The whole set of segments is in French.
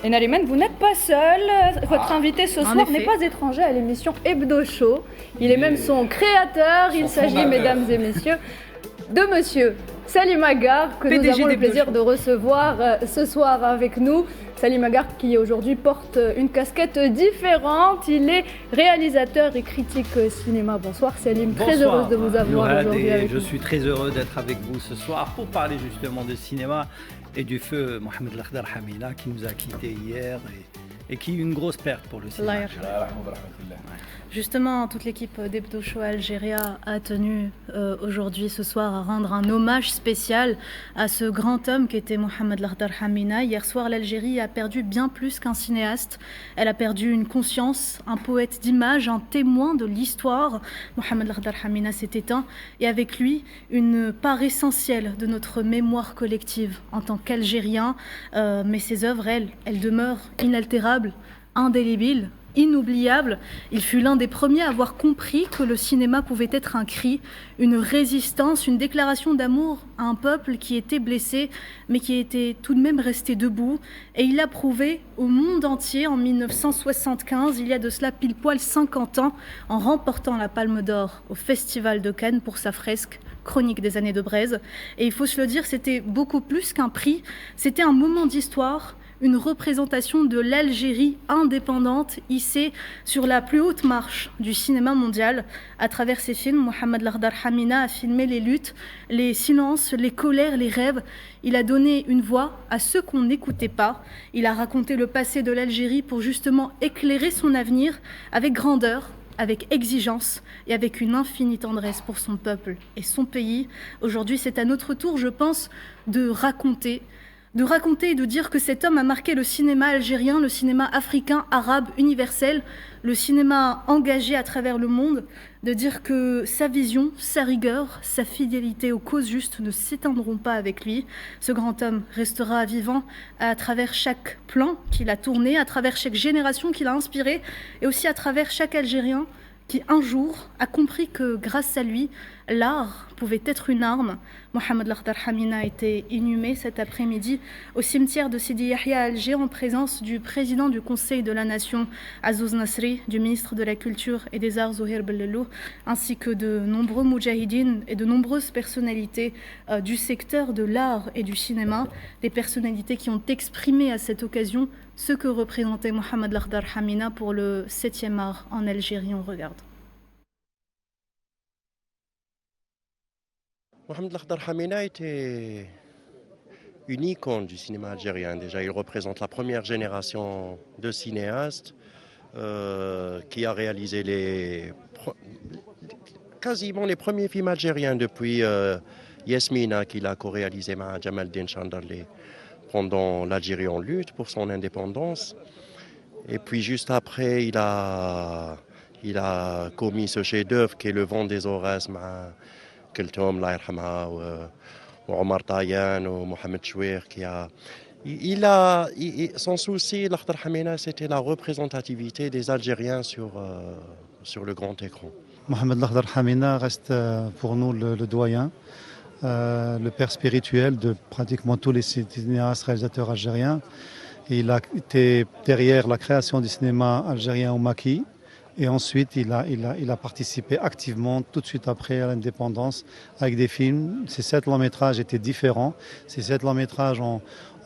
Et Nariman, vous n'êtes pas seul. Votre invité ce soir n'est pas étranger à l'émission Hebdo Show. Il est même son créateur. Il s'agit, mesdames et messieurs, de monsieur Salim Agar, que nous avons le plaisir de recevoir ce soir avec nous. Salim Agar qui aujourd'hui porte une casquette différente. Il est réalisateur et critique cinéma. Bonsoir Salim, très heureuse de vous avoir aujourd'hui avec nous. Je suis très heureux d'être avec vous ce soir pour parler justement de cinéma et du feu Mohamed Lakhdar Hamina qui nous a quittés hier et qui est une grosse perte pour le cinéma. Justement, toute l'équipe d'Hebdo Show Algéria a tenu aujourd'hui, ce soir, à rendre un hommage spécial à ce grand homme qui était Mohamed Lakhdar Hamina. Hier soir, l'Algérie a perdu bien plus qu'un cinéaste. Elle a perdu une conscience, un poète d'image, un témoin de l'histoire. Mohamed Lakhdar Hamina s'est éteint et avec lui, une part essentielle de notre mémoire collective en tant qu'Algérien. Mais ses œuvres, elles demeurent inaltérables, indélébiles, inoubliable. Il fut l'un des premiers à avoir compris que le cinéma pouvait être un cri, une résistance, une déclaration d'amour à un peuple qui était blessé, mais qui était tout de même resté debout. Et il l'a prouvé au monde entier en 1975, il y a de cela pile poil 50 ans, en remportant la Palme d'Or au Festival de Cannes pour sa fresque Chronique des années de Braise. Et il faut se le dire, c'était beaucoup plus qu'un prix, c'était un moment d'histoire, une représentation de l'Algérie indépendante hissée sur la plus haute marche du cinéma mondial. À travers ses films, Mohamed Lakhdar Hamina a filmé les luttes, les silences, les colères, les rêves. Il a donné une voix à ceux qu'on n'écoutait pas. Il a raconté le passé de l'Algérie pour justement éclairer son avenir avec grandeur, avec exigence et avec une infinie tendresse pour son peuple et son pays. Aujourd'hui, c'est à notre tour, je pense, de raconter et de dire que cet homme a marqué le cinéma algérien, le cinéma africain, arabe, universel, le cinéma engagé à travers le monde, de dire que sa vision, sa rigueur, sa fidélité aux causes justes ne s'éteindront pas avec lui. Ce grand homme restera vivant à travers chaque plan qu'il a tourné, à travers chaque génération qu'il a inspirée et aussi à travers chaque Algérien qui un jour a compris que grâce à lui, l'art pouvait être une arme. Mohamed Lakhdar Hamina a été inhumé cet après-midi au cimetière de Sidi Yahya à Alger en présence du président du Conseil de la Nation Azouz Nasri, du ministre de la Culture et des Arts Zouhir Bellelou, ainsi que de nombreux moudjahidines et de nombreuses personnalités du secteur de l'art et du cinéma, des personnalités qui ont exprimé à cette occasion ce que représentait Mohamed Lakhdar Hamina pour le 7e art en Algérie. On regarde. Mohamed Lakhdar Hamina était une icône du cinéma algérien. Déjà, il représente la première génération de cinéastes qui a réalisé quasiment les premiers films algériens depuis Yasmina, qu'il a co-réalisé avec Jamal Din Chandarli pendant l'Algérie en lutte pour son indépendance. Et puis juste après, il a commis ce chef-d'œuvre qui est Le Vent des Aurès, كلثوم الله يرحمها وعمر طايان ومحمد شوير son souci Lakhdar Hamina, c'était la représentativité des Algériens sur le grand écran. Mohamed Lakhdar Hamina reste pour nous le doyen, le père spirituel de pratiquement tous les cinéastes réalisateurs algériens. Il a été derrière la création du cinéma algérien au Maquis. Et ensuite, il a participé activement tout de suite après à l'indépendance avec des films. Ces 7 longs métrages étaient différents. Ces 7 longs métrages ont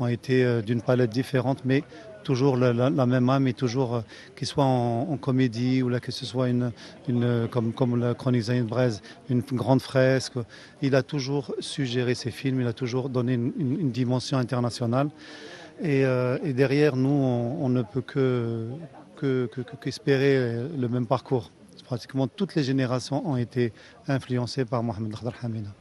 été d'une palette différente, mais toujours la même âme, et toujours qu'il soit en comédie ou là, que ce soit comme la Chronique des années de Braise, une grande fresque. Il a toujours suggéré ses films, il a toujours donné une dimension internationale. Et derrière nous, on ne peut qu'espérer le même parcours. Pratiquement toutes les générations ont été influencées par Mohamed Lakhdar Hamina.